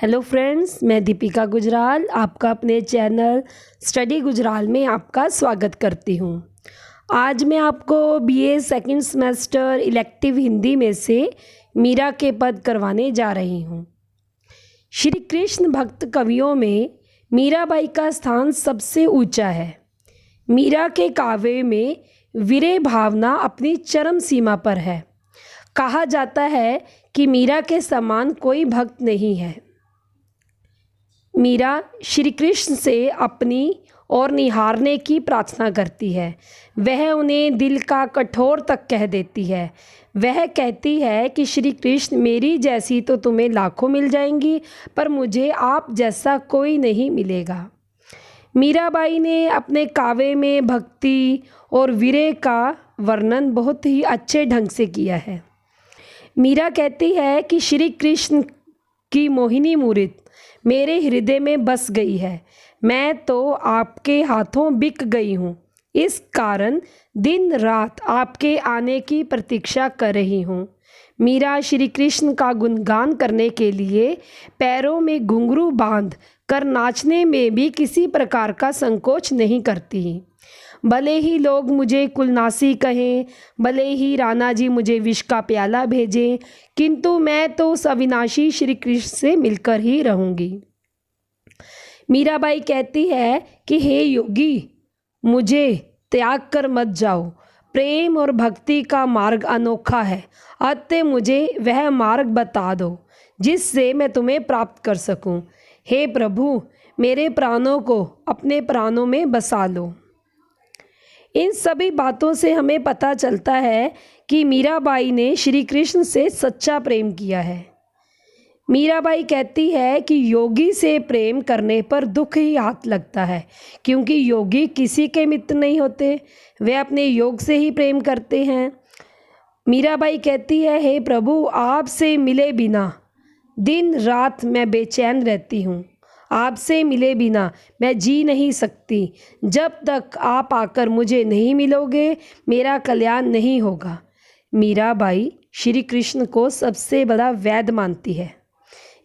Hello friends, मैं दीपिका गुजराल आपका अपने चैनल स्टडी गुजराल में आपका स्वागत करती हूँ। आज मैं आपको BA second semester elective Hindi में से मीरा के पद करवाने जा रही हूँ। श्री कृष्ण भक्त कवियों में मीराबाई का स्थान सबसे ऊंचा है। मीरा के काव्य में विरह भावना अपनी चरम सीमा पर है। कहा जाता है कि मीरा के समान कोई भक्त नहीं है। मीरा श्री कृष्ण से अपनी ओर निहारने की प्रार्थना करती है। वह उन्हें दिल का कठोर तक कह देती है। वह कहती है कि श्री कृष्ण, मेरी जैसी तो तुम्हें लाखों मिल जाएंगी, पर मुझे आप जैसा कोई नहीं मिलेगा। मीराबाई ने अपने काव्य में भक्ति और विरह का वर्णन बहुत ही अच्छे ढंग से किया है। मीरा कहती है कि श्री कृष्ण की मोहिनी मूर्ति मेरे हृदय में बस गई है। मैं तो आपके हाथों बिक गई हूँ। इस कारण दिन रात आपके आने की प्रतीक्षा कर रही हूँ। मीरा श्री कृष्ण का गुणगान करने के लिए पैरों में घुंघरू बांध कर नाचने में भी किसी प्रकार का संकोच नहीं करती। भले ही लोग मुझे कुलनासी कहें, भले ही राणा जी मुझे विष का प्याला भेजें, किंतु मैं तो उस अविनाशी श्री कृष्ण से मिलकर ही रहूँगी। मीराबाई कहती है कि हे योगी, मुझे त्याग कर मत जाओ। प्रेम और भक्ति का मार्ग अनोखा है, अतः मुझे वह मार्ग बता दो जिससे मैं तुम्हें प्राप्त कर सकूं। हे प्रभु, मेरे प्राणों को अपने प्राणों में बसा लो। इन सभी बातों से हमें पता चलता है कि मीराबाई ने श्री कृष्ण से सच्चा प्रेम किया है। मीराबाई कहती है कि योगी से प्रेम करने पर दुख ही हाथ लगता है, क्योंकि योगी किसी के मित्र नहीं होते, वे अपने योग से ही प्रेम करते हैं। मीराबाई कहती है, हे प्रभु, आपसे मिले बिना दिन रात मैं बेचैन रहती हूँ। आपसे मिले बिना मैं जी नहीं सकती। जब तक आप आकर मुझे नहीं मिलोगे, मेरा कल्याण नहीं होगा। मीराबाई श्री कृष्ण को सबसे बड़ा वैद्य मानती है।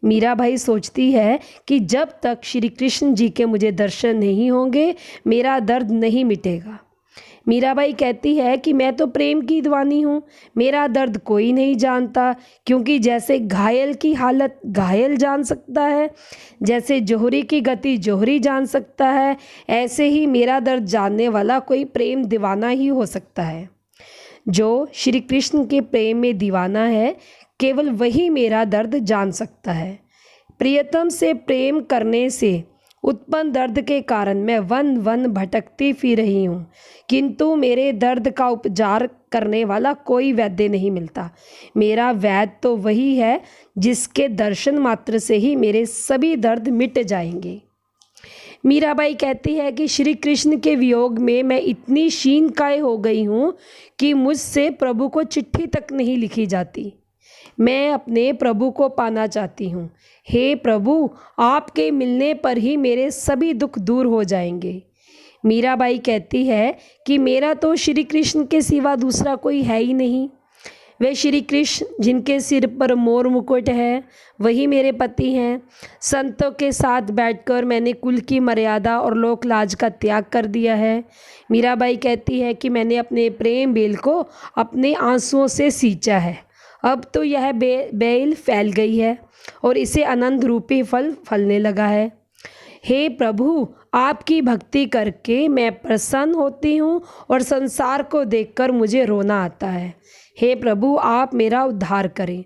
मीराबाई सोचती है कि जब तक श्री कृष्ण जी के मुझे दर्शन नहीं होंगे, मेरा दर्द नहीं मिटेगा। मीराबाई कहती है कि मैं तो प्रेम की दीवानी हूँ, मेरा दर्द कोई नहीं जानता, क्योंकि जैसे घायल की हालत घायल जान सकता है, जैसे जोहरी की गति जोहरी जान सकता है, ऐसे ही मेरा दर्द जानने वाला कोई प्रेम दीवाना ही हो सकता है। जो श्री कृष्ण के प्रेम में दीवाना है, केवल वही मेरा दर्द जान सकता है। प्रियतम से प्रेम करने से उत्पन्न दर्द के कारण मैं वन वन भटकती फिर रही हूँ, किंतु मेरे दर्द का उपचार करने वाला कोई वैद्य नहीं मिलता। मेरा वैद्य तो वही है जिसके दर्शन मात्र से ही मेरे सभी दर्द मिट जाएंगे। मीराबाई कहती है कि श्री कृष्ण के वियोग में मैं इतनी क्षीणकाय हो गई हूँ कि मुझसे प्रभु को चिट्ठी तक नहीं लिखी जाती। मैं अपने प्रभु को पाना चाहती हूँ। हे प्रभु, आपके मिलने पर ही मेरे सभी दुख दूर हो जाएंगे। मीराबाई कहती है कि मेरा तो श्री कृष्ण के सिवा दूसरा कोई है ही नहीं। वे श्री कृष्ण जिनके सिर पर मोर मुकुट है, वही मेरे पति हैं। संतों के साथ बैठकर मैंने कुल की मर्यादा और लोक लाज का त्याग कर दिया है। मीराबाई कहती है कि मैंने अपने प्रेम बेल को अपने आंसुओं से सींचा है। अब तो यह बेल फैल गई है और इसे आनंद रूपी फल फलने लगा है। हे प्रभु, आपकी भक्ति करके मैं प्रसन्न होती हूँ और संसार को देखकर मुझे रोना आता है। हे प्रभु, आप मेरा उद्धार करें।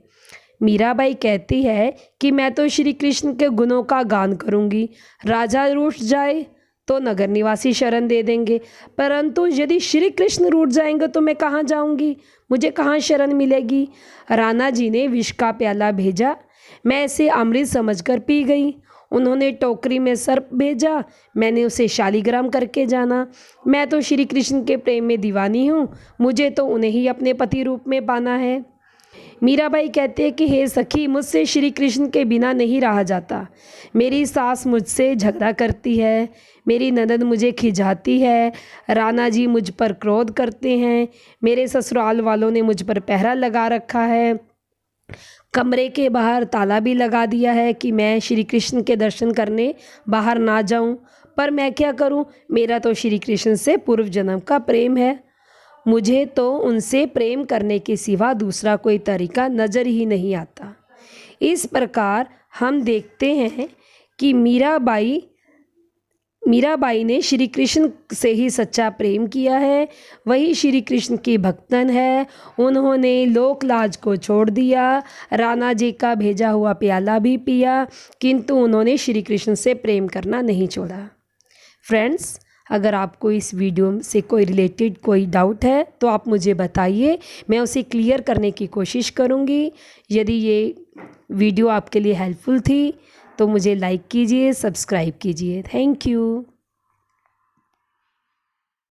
मीराबाई कहती है कि मैं तो श्री कृष्ण के गुणों का गान करूँगी। राजा रूठ जाए तो नगर निवासी शरण दे देंगे, परंतु यदि श्री कृष्ण रूठ जाएंगे तो मैं कहाँ जाऊँगी, मुझे कहाँ शरण मिलेगी। राणा जी ने विष का प्याला भेजा, मैं इसे अमृत समझकर पी गई। उन्होंने टोकरी में सर्प भेजा, मैंने उसे शालीग्राम करके जाना। मैं तो श्री कृष्ण के प्रेम में दीवानी हूँ, मुझे तो उन्हें ही अपने पति रूप में पाना है। मीराबाई कहते हैं कि हे सखी, मुझसे श्री कृष्ण के बिना नहीं रहा जाता। मेरी सास मुझसे झगड़ा करती है, मेरी ननद मुझे खिजाती है, राणा जी मुझ पर क्रोध करते हैं, मेरे ससुराल वालों ने मुझ पर पहरा लगा रखा है, कमरे के बाहर ताला भी लगा दिया है कि मैं श्री कृष्ण के दर्शन करने बाहर ना जाऊं। पर मैं क्या करूं, मेरा तो श्री कृष्ण से पूर्व जन्म का प्रेम है। मुझे तो उनसे प्रेम करने के सिवा दूसरा कोई तरीका नज़र ही नहीं आता। इस प्रकार हम देखते हैं कि मीराबाई ने श्री कृष्ण से ही सच्चा प्रेम किया है। वही श्री कृष्ण की भक्तन है। उन्होंने लोक लाज को छोड़ दिया, राणा जी का भेजा हुआ प्याला भी पिया, किंतु उन्होंने श्री कृष्ण से प्रेम करना नहीं छोड़ा। फ्रेंड्स, अगर आपको इस वीडियो से कोई रिलेटेड कोई डाउट है तो आप मुझे बताइए, मैं उसे क्लियर करने की कोशिश करूँगी। यदि ये वीडियो आपके लिए हेल्पफुल थी तो मुझे लाइक कीजिए, सब्सक्राइब कीजिए। Thank you.